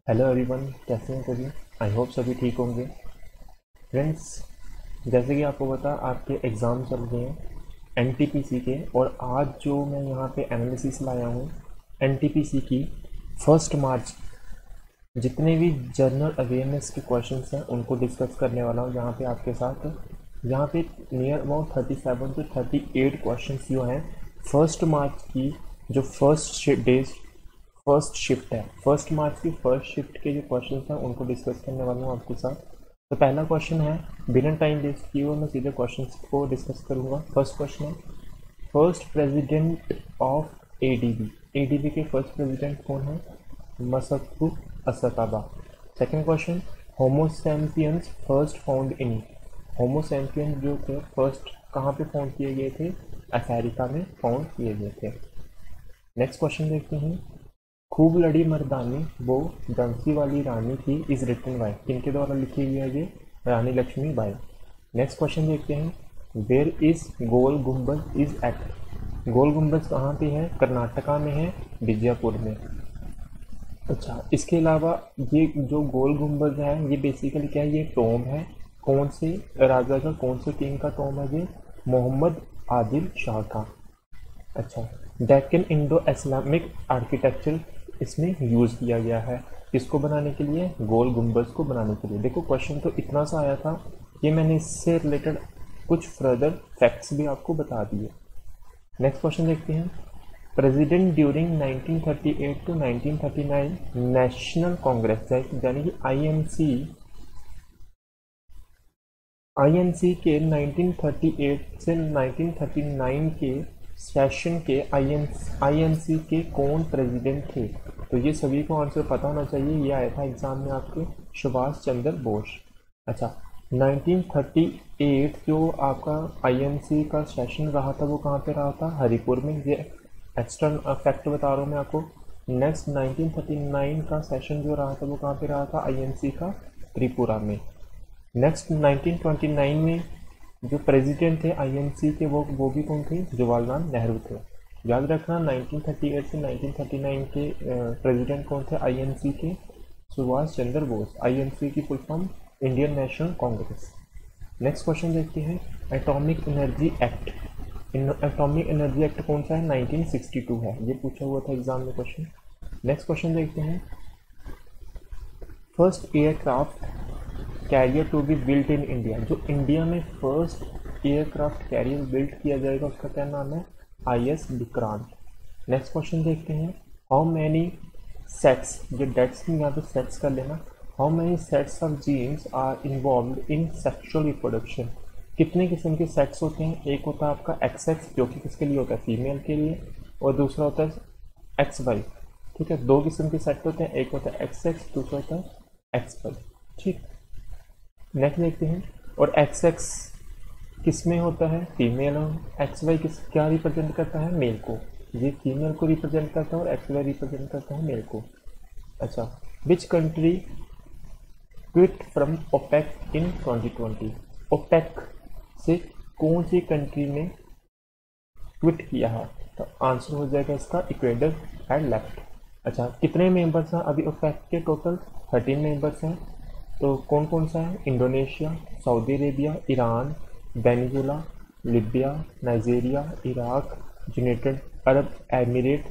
Hello everyone, कैसे हैं सभी। आई होप सभी ठीक होंगे। फ्रेंड्स, जैसे कि आपको पता आपके एग्ज़ाम चल रहे हैं एनटीपीसी के, और आज जो मैं यहाँ पे एनालिसिस लाया हूँ एनटीपीसी की 1 मार्च जितने भी जनरल अवेयरनेस के क्वेश्चंस हैं उनको डिस्कस करने वाला हूँ यहाँ पे आपके साथ। यहाँ पे नियर अबाउट 37 से 38 क्वेश्चंस जो हैं 1 मार्च की, जो फर्स्ट शिफ्ट है, 1 मार्च की फर्स्ट शिफ्ट के जो क्वेश्चन हैं उनको डिस्कस करने वाला हूँ आपके साथ। तो पहला क्वेश्चन है, बिना टाइम वेस्ट किए हुए मैं सीधे क्वेश्चन को डिस्कस करूँगा। फर्स्ट क्वेश्चन है, first president of ADB. ADB के फर्स्ट प्रेसिडेंट कौन है? मसकू असताबा। Second question, homo sapiens first found in. Homo sapiens जो थे फर्स्ट कहाँ पे फाउंड किए गए थे? अफ्रीका में फाउंड किए गए थे। नेक्स्ट क्वेश्चन देखते हैं, खूब लड़ी मर्दानी वो डंसी वाली रानी थी इज रिटन बाय। किनके द्वारा लिखी गई है ये? रानी लक्ष्मी बाई। नेक्स्ट क्वेश्चन देखते हैं, वेयर इज गोल गुम्बज इज एट। गोल गुम्बज कहाँ पे है? कर्नाटका में है, बीजापुर में। अच्छा, इसके अलावा ये जो गोल गुम्बज है ये बेसिकली क्या है? ये टॉम है। कौन से राजा का, कौन से किंग का टॉम है ये? मोहम्मद आदिल शाह का। अच्छा, डेक्कन इंडो इस्लामिक आर्किटेक्चर इसमें यूज़ किया गया है किसको बनाने के लिए? गोल गुम्बज को बनाने के लिए। देखो क्वेश्चन तो इतना सा आया था, ये मैंने इससे रिलेटेड कुछ फर्दर फैक्ट्स भी आपको बता दिए। नेक्स्ट क्वेश्चन देखते हैं, president during 1938 to 1939 National Congress यानी कि आईएनसी के 1938 से 1939 के सेशन के आईएनसी के कौन प्रेसिडेंट थे? तो ये सभी को आंसर पता होना चाहिए, ये आया था एग्जाम में आपके, सुभाष चंद्र बोस। अच्छा, 1938 जो आपका आईएनसी का सेशन रहा था वो कहाँ पे रहा था? हरिपुर में। ये एक्स्ट्रा फैक्ट बता रहा हूँ मैं आपको। नेक्स्ट 1939 का सेशन जो रहा था वो कहाँ पे रहा था? आईएनसी का त्रिपुरा में। नेक्स्ट 1929 में जो प्रेसिडेंट थे आईएनसी के वो भी कौन थे? जवाहरलाल नेहरू थे। याद रखना 1938 से 1939 के प्रेसिडेंट कौन थे आईएनसी के? सुभाष चंद्र बोस। आईएनसी की full form Indian national Congress. Next question देखते हैं, atomic energy act. Atomic energy act कौन सा है? 1962 है, ये पूछा हुआ था एग्जाम में क्वेश्चन। नेक्स्ट क्वेश्चन देखते हैं, first aircraft carrier to be built in India. जो इंडिया में फर्स्ट एयरक्राफ्ट कैरियर बिल्ट किया जाएगा उसका क्या नाम है? आईएस विक्रांत। नेक्स्ट क्वेश्चन देखते हैं, हाउ मैनी सेट्स, जो डेट्स की यहाँ पे सेट्स कर लेना, how many sets of genes are involve in sexual reproduction. कितने किस्म के सेट्स होते हैं? एक होता है आपका एक्स एक्स जो कि किसके लिए होता है? फीमेल के लिए। और दूसरा होता है एक्स वाई। ठीक है, दो किस्म के सेट होते हैं, एक होता है एक्स एक्स, दूसरा होता है एक्स वाई। ठीक, नेक्स्ट देखते हैं, और एक्स एक्स किस में होता है? फीमेल। और एक्स वाई किस क्या रिप्रेजेंट करता है? मेल को। ये फीमेल को रिप्रेजेंट करता है और एक्स वाई रिप्रेजेंट करता है मेल को। अच्छा, which country quit from OPEC in 2020। OPEC से कौन सी कंट्री ने क्विट किया है? तो आंसर हो जाएगा इसका इक्वेडर एंड लेफ्ट। अच्छा, कितने मेंबर्स हैं अभी ओपेक के? टोटल 13 मेंबर्स हैं। तो कौन कौन सा है? Indonesia, Saudi Arabia, Iran, Venezuela, Libya, Nigeria, Iraq, United Arab Emirate,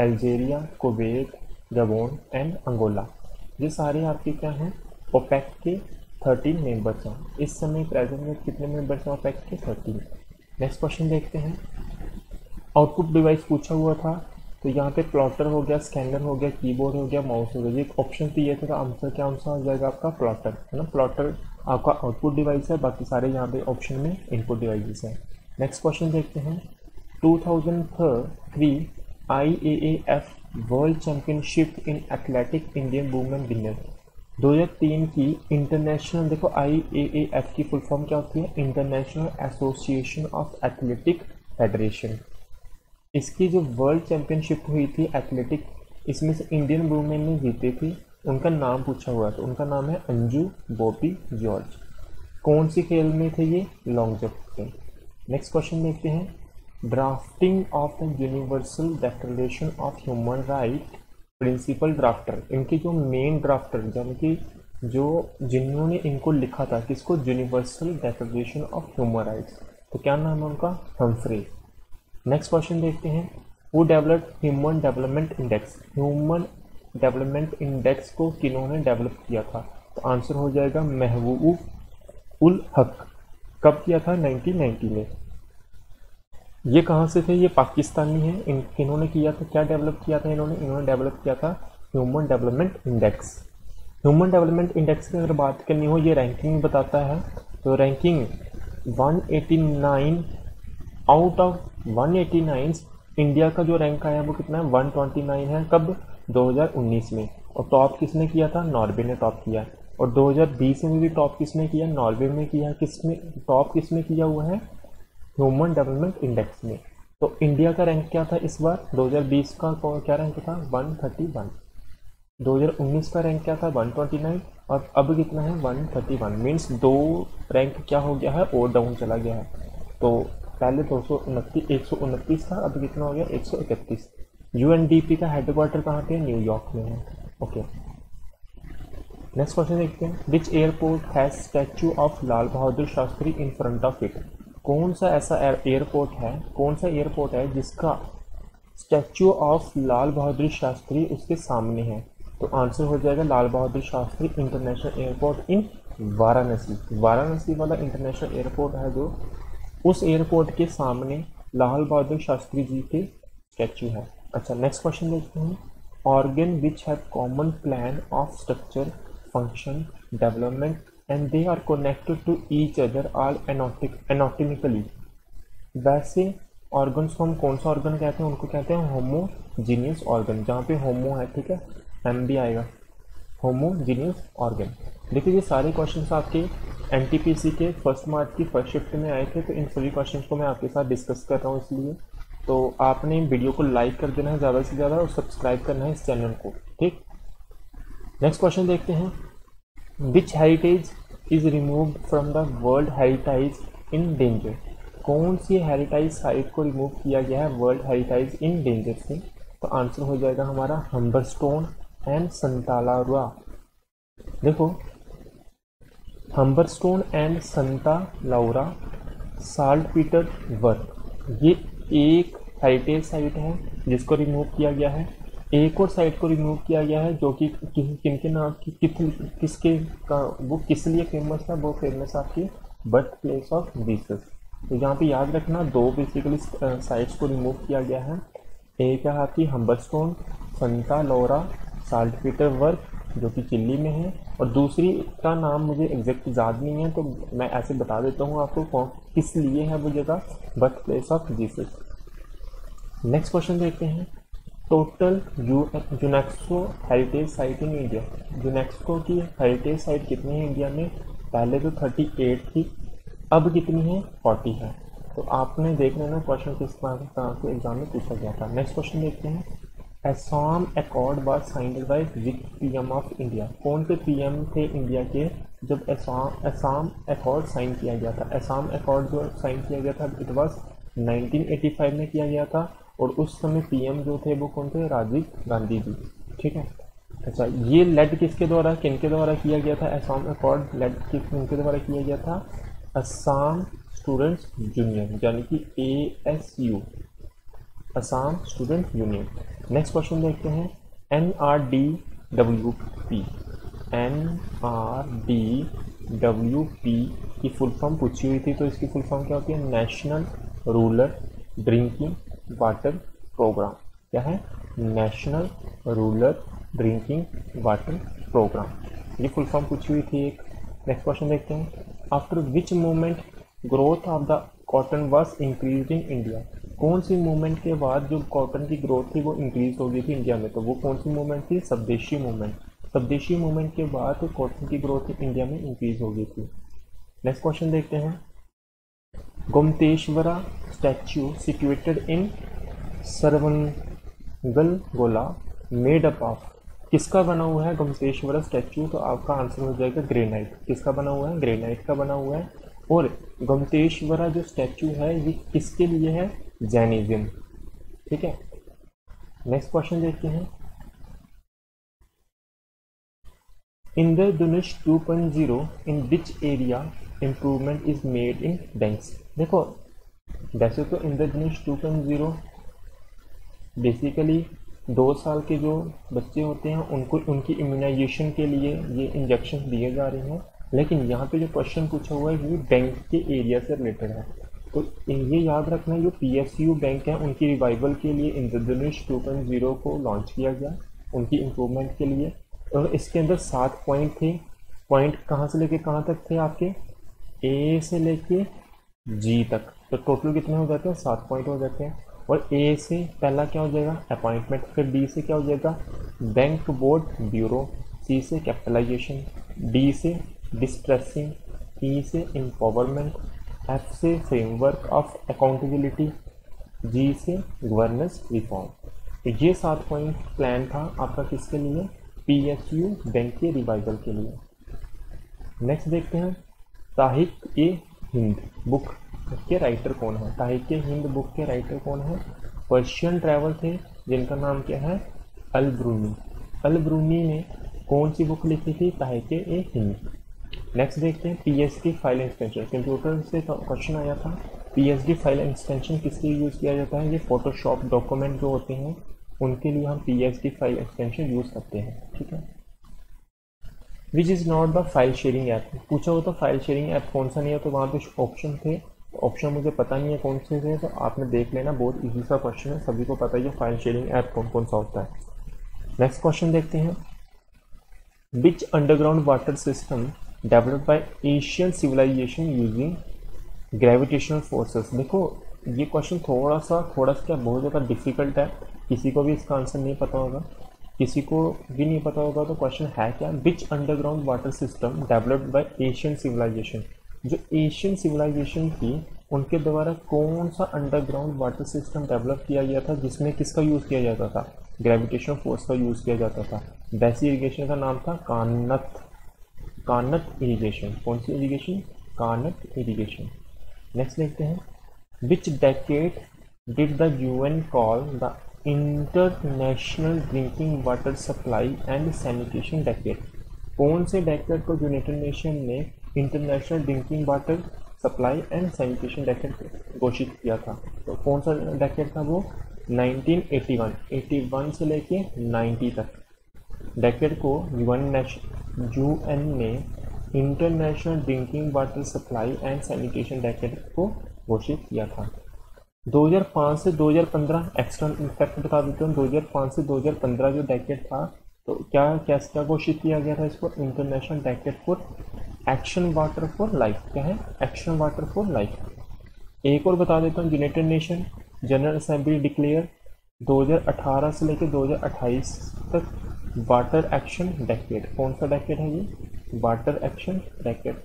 Algeria, Kuwait, Gabon and Angola. ये सारे आपके क्या हैं? ओपेक के 13 मेंबर्स हैं। इस समय प्रेजेंट में कितने मेंबर्स हैं ओपेक के? 13। नेक्स्ट क्वेश्चन देखते हैं, आउटपुट डिवाइस पूछा हुआ था, तो यहाँ पे प्लॉटर हो गया, स्कैनर हो गया, कीबोर्ड हो गया, माउस हो गया। ये ऑप्शन दिए थे तो आंसर क्या आंसर हो जाएगा आपका? प्लॉटर है ना। प्लॉटर आपका आउटपुट डिवाइस है, बाकी सारे यहाँ पे ऑप्शन में इनपुट डिवाइसेस हैं। नेक्स्ट क्वेश्चन देखते हैं, 2003 IAAF वर्ल्ड चैंपियनशिप इन एथलेटिक इंडियन वुमेन विनर। 2003 की इंटरनेशनल, देखो IAAF की फुल फॉर्म क्या होती है? International association of athletic federation. इसकी जो वर्ल्ड चैंपियनशिप हुई थी एथलेटिक, इसमें से इंडियन वुमेन ने जीती थी, उनका नाम पूछा हुआ था। उनका नाम है अंजू बॉबी जॉर्ज। कौन सी खेल में थे ये? लॉन्ग जंप में। नेक्स्ट क्वेश्चन देखते हैं, drafting of the Universal Declaration of Human Right principal drafter, इनके जो मेन ड्राफ्टर यानी कि जो जिन्होंने इनको लिखा था, किसको, universal declaration of human rights, तो क्या नाम है उनका, हम्फ्री। नेक्स्ट क्वेश्चन देखते हैं, who developed human development index, human development index को किन्होंने डेवलप किया था, तो आंसर हो जाएगा महबूब उल हक। कब किया था, 1990 में। ये कहाँ से थे, ये पाकिस्तानी है, इन्होंने किया था, क्या डेवलप किया था इन्होंने डेवलप किया था human development index. Human development index की अगर बात करनी हो, ये रैंकिंग बताता है, तो रैंकिंग 189 आउट ऑफ 189, इंडिया का जो रैंक आया वो कितना है, 129 है। कब, 2019 में। और टॉप किसने किया था, नॉर्वे ने टॉप किया। और 2020 में भी टॉप किसने किया, नॉर्वे में किया। टॉप किसने किया हुआ है, ह्यूमन डेवलपमेंट इंडेक्स में। तो इंडिया का रैंक क्या था इस बार, 2020 का क्या रैंक था, 131। 2019 का रैंक क्या था, 129, और अब कितना है, 131। मीन्स 2 रैंक क्या हो गया है, और डाउन चला गया है। तो पहले 129 था, अब कितना हो गया, 131। यूएनडीपी का हेडक्वार्टर कहाँ पे है, न्यूयॉर्क में है। ओके, नेक्स्ट क्वेश्चन देखते हैं, which airport has statue of Lal Bahadur Shastri in front of it, कौन सा ऐसा एयरपोर्ट है, कौन सा एयरपोर्ट है जिसका स्टैचू ऑफ लाल बहादुर शास्त्री उसके सामने है, तो आंसर हो जाएगा Lal Bahadur Shastri international airport in Varanasi. Varanasi वाला इंटरनेशनल एयरपोर्ट है जो, उस एयरपोर्ट के सामने लाल बहादुर शास्त्री जी के स्टैचू है। अच्छा, नेक्स्ट क्वेश्चन देखते हैं, organ which have common plan of structure, function, development and they are connected to each other all anatomically. वैसे ऑर्गन्स को हम कौन सा ऑर्गन कहते हैं, उनको कहते हैं होमोजीनियस ऑर्गन, जहाँ पे होमो है, ठीक है, एम भी आएगा, होमोजीनियस ऑर्गन। देखिए ये सारे क्वेश्चंस आपके एनटीपीसी के फर्स्ट मार्च की फर्स्ट शिफ्ट में आए थे, तो इन सभी क्वेश्चंस को मैं आपके साथ डिस्कस कर रहा हूँ, इसलिए तो आपने वीडियो को लाइक कर देना है ज़्यादा से ज़्यादा, और सब्सक्राइब करना है इस चैनल को, ठीक। नेक्स्ट क्वेश्चन देखते हैं, which heritage is removed from the world heritage in danger, कौन सी हेरिटेज साइट को रिमूव किया गया है वर्ल्ड हेरिटेज इन डेंजर से, तो आंसर हो जाएगा हमारा हम्बरस्टोन एंड संता लौरा। देखो, Humberstone and Santa Laura, saltpetre work, ये एक हेरिटेज साइट है जिसको रिमूव किया गया है। एक और साइट को रिमूव किया गया है जो कि किनके नाम किसके का, वो किस लिए फेमस है, वो फेमस है आपकी बर्थ प्लेस ऑफ जीसस। तो यहाँ पे याद रखना, 2 बेसिकली साइट्स को रिमूव किया गया है, एक है आपकी हम्बरस्टोन, संता लौरा, साल्टपीटर वर्क जो कि चिल्ली में है, और दूसरी का नाम मुझे एग्जैक्ट याद नहीं है, तो मैं ऐसे बता देता हूँ आपको किस लिए है वो जगह, birth place of Jesus. Next question देखते हैं, total UNESCO heritage site in India, UNESCO की हेरिटेज साइट कितनी है इंडिया में, पहले तो 38 थी, अब कितनी है, 40 है। तो आपने देख लेना क्वेश्चन किस तरह से एग्जाम में पूछा गया था। नेक्स्ट क्वेश्चन देखते हैं, Assam accord was signed by which PM of India, कौन से पीएम थे इंडिया के जब असम अकॉर्ड साइन किया गया था। असम अकॉर्ड जो साइन किया गया था इट वाज 1985 में किया गया था, और उस समय पीएम जो थे वो कौन थे, राजीव गांधी जी, ठीक है। अच्छा, ये लेड किसके द्वारा, किनके द्वारा किया गया था, असम अकॉर्ड लेड किनके द्वारा किया गया था, असम स्टूडेंट्स यूनियन यानी कि ASU, Assam student union. Next question देखते हैं, NRDWP, NRDWP की फुल फॉर्म पूछी हुई थी, तो इसकी फुल फॉर्म क्या होती है, National Rural Drinking Water Programme. क्या है, National Rural Drinking Water Programme, ये फुल फॉर्म पूछी हुई थी एक। नेक्स्ट क्वेश्चन देखते हैं, after which movement growth of the cotton was increase in India, कौन सी मूवमेंट के बाद जो कॉटन की ग्रोथ थी वो इंक्रीज हो गई थी इंडिया में, तो वो कौन सी मूवमेंट थी, स्वदेशी मूवमेंट। स्वदेशी मूवमेंट के बाद कॉटन की ग्रोथ इंडिया में इंक्रीज हो गई थी। नेक्स्ट क्वेश्चन देखते हैं, Gommateshwara statue situated in Shravanabelagola made up of, किसका बना हुआ है गोमतेश्वरा स्टैच्यू, तो आपका आंसर हो जाएगा ग्रेनाइट। किसका बना हुआ है, ग्रेनाइट का बना हुआ है। और गोमतेश्वरा जो स्टैच्यू है ये किसके लिए है, जैनिज्म, ठीक है। नेक्स्ट क्वेश्चन देखते हैं, Indradhanush 2.0 in which area improvement is made in banks. देखो वैसे तो इंद्रधनुष 2.0 बेसिकली 2 साल के जो बच्चे होते हैं उनको उनकी इम्यूनाइजेशन के लिए ये इंजेक्शन दिए जा रहे हैं, लेकिन यहाँ पे जो क्वेश्चन पूछा हुआ है ये बैंक के एरिया से रिलेटेड है। तो ये याद रखना, जो PSU बैंक है उनकी रिवाइवल के लिए इंद्रधनुष 2.0 को लॉन्च किया गया उनकी इम्प्रूवमेंट के लिए। और इसके अंदर 7 पॉइंट थे। पॉइंट कहाँ से लेके कहाँ तक थे आपके, A से लेके G तक। तो टोटल कितने हो जाते हैं, 7 पॉइंट हो जाते हैं। और A से पहला क्या हो जाएगा, अपॉइंटमेंट। फिर D से क्या हो जाएगा, बैंक बोर्ड ब्यूरो। C से कैपिटलाइजेशन। D से डिस्ट्रेसिंग। E से एम्पावरमेंट। F से फ्रेमवर्क ऑफ अकाउंटेबिलिटी। G से गवर्नेंस रिफॉर्म। तो ये 7 पॉइंट प्लान था आपका किसके लिए, PSU बैंक के रिवाइवल के लिए। नेक्स्ट देखते हैं ताहिक ए हिंद बुक के राइटर कौन है। ताहिक ए हिंद बुक के राइटर कौन है, पर्शियन ट्रैवल थे जिनका नाम क्या है, अल ब्रूनी। अल ब्रूनी ने कौन सी बुक लिखी थी, ताहिक ए हिंद। नेक्स्ट देखते हैं PSD फाइल एक्सटेंशन। कंप्यूटर से क्वेश्चन आया था, PSD फाइल एक्सटेंशन किसके लिए यूज़ किया जाता है, ये फोटोशॉप डॉक्यूमेंट जो होते हैं उनके लिए हम PSD फाइल एक्सटेंशन यूज़ करते हैं, ठीक है। Which is not the file sharing app. पूछा हो तो फाइल शेयरिंग ऐप कौन सा नहीं है, तो वहाँ पे ऑप्शन थे, ऑप्शन मुझे पता नहीं है कौन से थे, तो आपने देख लेना, बहुत इजी सा क्वेश्चन है, सभी को पता है फाइल शेयरिंग ऐप कौन कौन सा होता है। नेक्स्ट क्वेश्चन देखते हैं, which underground water system developed by Asian civilization using gravitational forces. देखो ये क्वेश्चन थोड़ा सा क्या बहुत ज़्यादा डिफिकल्ट है, किसी को भी इसका आंसर नहीं पता होगा, किसी को भी नहीं पता होगा। तो क्वेश्चन है क्या, which underground water system developed by Asian civilization. जो एशियन सिविलाइजेशन थी उनके द्वारा कौन सा अंडरग्राउंड वाटर सिस्टम डेवलप किया गया था जिसमें किसका यूज़ किया जाता था, ग्रेविटेशनल फोर्स का यूज़ किया जाता था। वैसी इरीगेशन का नाम था कानत इरीगेशन। कौन सी इरीगेशन, कानत इरीगेशन। नेक्स्ट देखते हैं, which decade did the UN call the international drinking water supply and sanitation decade. कौन से डेकेड को यूनाइटेड नेशन ने international drinking water supply and sanitation decade घोषित किया था। तो कौन सा डेकेड था वो, 1981 से लेके 90 तक डेकेड को UN ने international drinking water supply and sanitation decade को घोषित किया था। 2005 से 2015 एक्सटर्नल फैक्ट बता देते हैं, 2005 से 2015 जो डेकेड था, तो क्या घोषित किया गया था इसको, international decade for action water for life. क्या है, एक्शन वाटर फॉर लाइफ। एक और बता देता हूँ, United nation general assembly declare 2018 से लेकर 2028 तक वाटर एक्शन डेकेड। कौन सा डेकेड है ये, वाटर एक्शन डेकेड।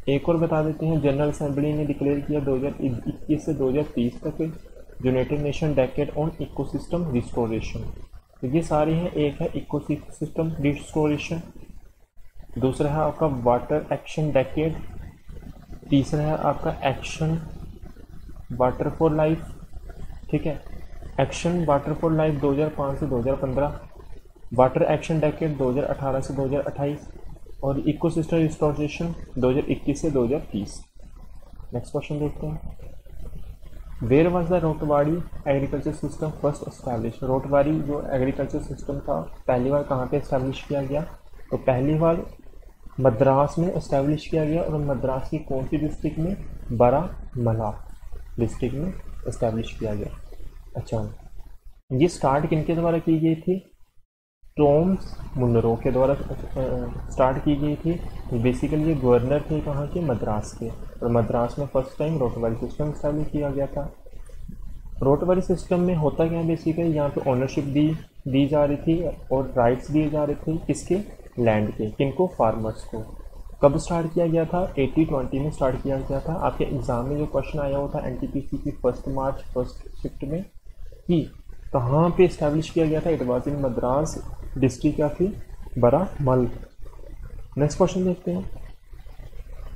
एक और बता देते हैं, जनरल असेंबली ने डिक्लेयर किया 2021 से 2030 तक United nation decade on ecosystem restoration. तो ये सारे हैं, एक है इकोसिस्टम रिस्टोरेशन, दूसरा है आपका वाटर एक्शन डेकेड, तीसरा है आपका एक्शन वाटर फॉर लाइफ, ठीक है। एक्शन वाटर फॉर लाइफ 2005 से 2015, वाटर एक्शन डेकेड 2018 से 2028 और इकोसिस्टम रिस्टोरेशन 2021 से 2030। नेक्स्ट क्वेश्चन देखते हैं, वेयर वाज द रोटवाड़ी एग्रीकल्चर सिस्टम फर्स्ट एस्टैब्लिश। रोटवाड़ी जो एग्रीकल्चर सिस्टम था पहली बार कहाँ पे एस्टैब्लिश किया गया, तो पहली बार मद्रास में एस्टैब्लिश किया गया, और मद्रास की कौन सी डिस्ट्रिक्ट में, बारामूला डिस्ट्रिक्ट में एस्टैब्लिश किया गया। अच्छा, ये स्टार्ट किनके द्वारा की गई थी, टॉमस मुनरो के द्वारा स्टार्ट की गई थी। बेसिकली ये गवर्नर थे कहाँ के, मद्रास के, और मद्रास में फर्स्ट टाइम रोटवारी सिस्टम स्टैब्लिश किया गया था। रोटवारी सिस्टम में होता क्या है, बेसिकली यहाँ पे ओनरशिप दी जा रही थी और राइट्स दिए जा रहे थे, किसके, लैंड के, किनको, फार्मर्स को। कब स्टार्ट किया गया था, 80-20 में स्टार्ट किया गया था। आपके एग्जाम में जो क्वेश्चन आया हुआ था NTPC की 1 मार्च फर्स्ट शिफ्ट में कि कहाँ पे इस्टेब्लिश किया गया था, it was in Madras district क्या थी, बारामूला। नेक्स्ट क्वेश्चन देखते हैं,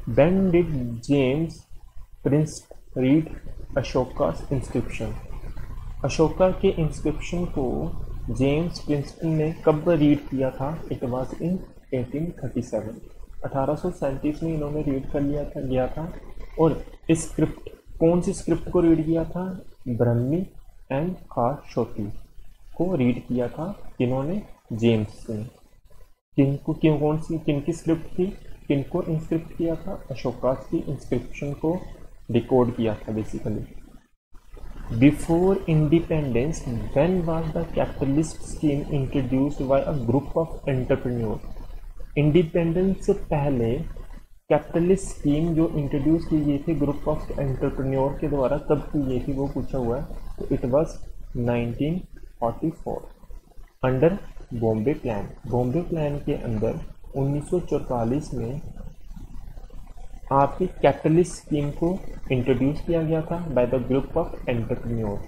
when did James Princeton read Ashoka inscription. Ashoka के इंस्क्रिप्शन को जेम्स प्रिंसटन ने कब रीड किया था, इट वाज इन 1837। 1837 में इन्होंने रीड कर गया था। और इस स्क्रिप्ट, कौन सी स्क्रिप्ट को रीड किया था? ब्रह्मी एंड खारशोती को रीड किया था। इन्होंने जेम्स ने किनको किनकी स्क्रिप्ट थी, किनको इंस्क्रिप्ट किया था? अशोकास की इंस्क्रिप्शन को रिकॉर्ड किया था basically. Before independence when was the capitalist scheme introduced by a group of entrepreneur? Independence से पहले कैपिटलिस्ट स्कीम जो इंट्रोड्यूस की गई थी ग्रुप ऑफ एंटरप्रेन्योर के द्वारा, कब की गई थी वो पूछा हुआ है। तो it was 1944 under Bombay plan. Bombay plan के अंदर 1944 में आपकी कैपिटलिस्ट स्कीम को इंट्रोड्यूस किया गया था by the group of entrepreneur.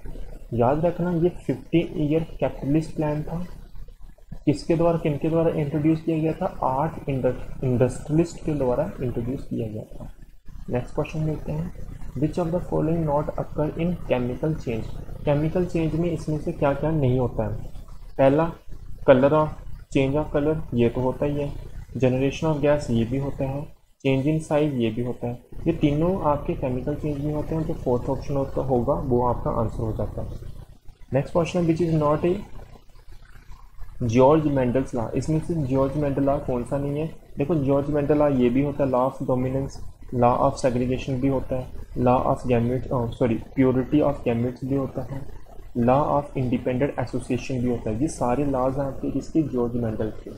याद रखना ये 15 ईयर कैपिटलिस्ट प्लान था। किसके द्वारा, किनके द्वारा इंट्रोड्यूस किया गया था? 8 इंडस्ट्रियलिस्ट के द्वारा इंट्रोड्यूस किया गया था। नेक्स्ट क्वेश्चन देखते हैं, which of the following not occur in chemical change? Chemical change में इसमें से क्या क्या नहीं होता है? पहला, colour of change of colour, ये तो होता ही है। जनरेशन ऑफ गैस, ये भी होता है। चेंज इन साइज, ये भी होता है। ये तीनों आपके केमिकल चेंज में होते हैं। जो फोर्थ ऑप्शन होगा वो आपका आंसर हो जाता है। नेक्स्ट क्वेश्चन है, which is not A George Mendel's law? इसमें से जॉर्ज मेंडल लॉ कौन सा नहीं है? देखो जॉर्ज मेंडल लॉ ये भी होता है, law of dominance, law of segregation भी होता है, law of gametes purity of gametes भी होता है, लॉ ऑफ इंडिपेंडेंट एसोसिएशन भी होता है। ये सारे लॉज हैं आपके किसके? जॉर्ज मेंडल के।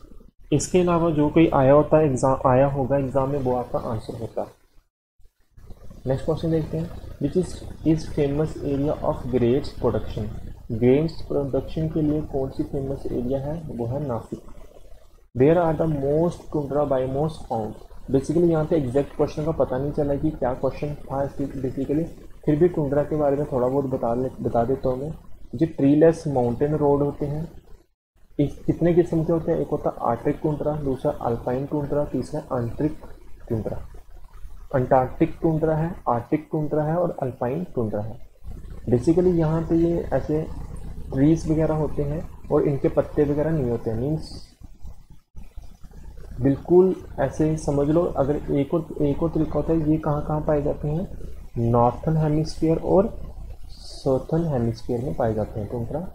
इसके अलावा जो कोई आया होता है आया होगा एग्जाम में, वो आपका आंसर होता है। नेक्स्ट क्वेश्चन देखते हैं, which is famous area of grapes production? Grapes production के लिए कौन सी फेमस एरिया है? वो है Nashik. Where are the most tundra biomes found? Basically यहाँ पे एग्जैक्ट क्वेश्चन का पता नहीं चला कि क्या क्वेश्चन था बेसिकली, फिर भी टुंड्रा के बारे में थोड़ा बहुत बता देता हूँ मैं। जो ट्रीलेस माउंटेन रोड होते हैं, इस कितने किस्म के होते हैं? एक होता है आर्टिक टुंड्रा, दूसरा अल्पाइन टुंड्रा, तीसरा अंटार्कटिक टुंड्रा। अंटार्कटिक टुंड्रा है, आर्टिक टुंड्रा है और अल्पाइन टुंड्रा है। बेसिकली यहाँ पे ये ऐसे ट्रीज वगैरह होते हैं और इनके पत्ते वगैरह नहीं होते हैं। मीन्स बिल्कुल ऐसे समझ लो। अगर एक और तरीका होता है, ये कहाँ पाए जाते हैं? नॉर्थन हेमिस्फीयर और साउथर्न हेमिस्फीयर में पाए जाते हैं टुंड्रा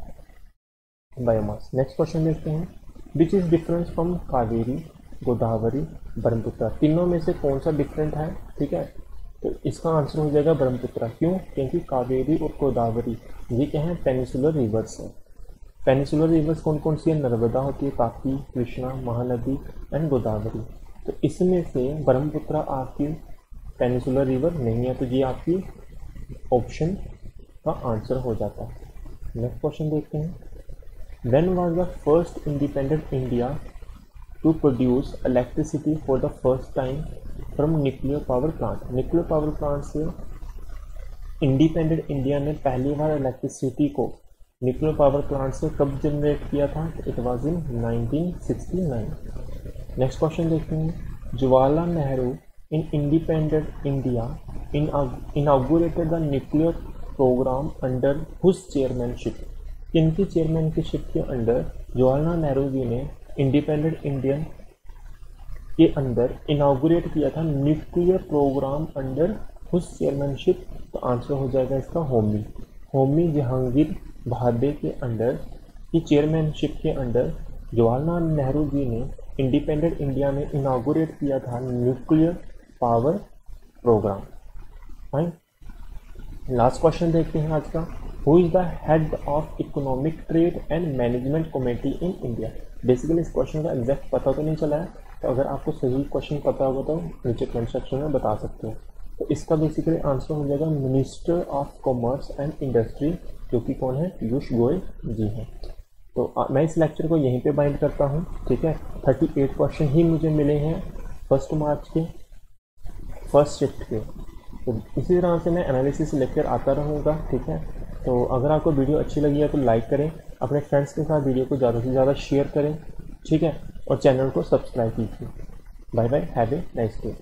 बायोमास। नेक्स्ट क्वेश्चन देखते हैं, which is difference from Kaveri, Godavari, Brahmaputra? तीनों में से कौन सा डिफरेंट है? ठीक है, तो इसका आंसर हो जाएगा ब्रह्मपुत्र। क्यों? क्योंकि कावेरी और गोदावरी ये क्या है? पेनिसुलर रिवर्स है। पेनिसुलर रिवर्स कौन कौन सी है? नर्मदा होती है, ताप्ती, कृष्णा, महानदी एंड गोदावरी। तो इसमें से ब्रह्मपुत्र आपकी पेनिसुलर रिवर नहीं है, तो ये आपकी ऑप्शन का आंसर हो जाता है। नेक्स्ट क्वेश्चन देखते हैं, when was the first independent India to produce electricity for the first time from nuclear power plant? Nuclear power plant से इंडिपेंडेंट इंडिया ने पहली बार इलेक्ट्रिसिटी को न्यूक्लियर पावर प्लांट से कब जनरेट किया था? It was in 1969। Next question देखते हैं, Jawaharlal Nehru in independent India inaugurated the nuclear programme under whose chairmanship? किनकी चेयरमैनशिप के अंडर जवाहरलाल नेहरू जी ने इंडिपेंडेंट इंडिया के अंदर इनॉग्रेट किया था nuclear programme under whose chairmanship? तो आंसर हो जाएगा इसका होमी जहांगीर भाभे के अंडर की चेयरमैनशिप के अंडर जवाहरलाल नेहरू जी ने इंडिपेंडेंट इंडिया में इनॉग्रेट किया था nuclear power programme. Fine, last question देखते हैं आज का, who is the head of economic trade and management committee in India? Basically इस क्वेश्चन का एग्जैक्ट पता तो नहीं चला है, तो अगर आपको सही क्वेश्चन पता होगा तो नीचे कमेंट सेक्शन में बता सकते हो। तो इसका बेसिकली आंसर हो जाएगा minister of commerce and industry, जो कि कौन है? पीयूष गोयल जी हैं। तो मैं इस लेक्चर को यहीं पे बाइंड करता हूँ। ठीक है, 38 क्वेश्चन ही मुझे मिले हैं 1 मार्च के फर्स्ट शिफ्ट के। तो इसी तरह से मैं एनालिसिस लेकर आता रहूँगा। ठीक है, तो अगर आपको वीडियो अच्छी लगी है तो लाइक करें, अपने फ्रेंड्स के साथ वीडियो को ज़्यादा से ज़्यादा शेयर करें। ठीक है, और चैनल को सब्सक्राइब कीजिए। Bye bye, have a nice day.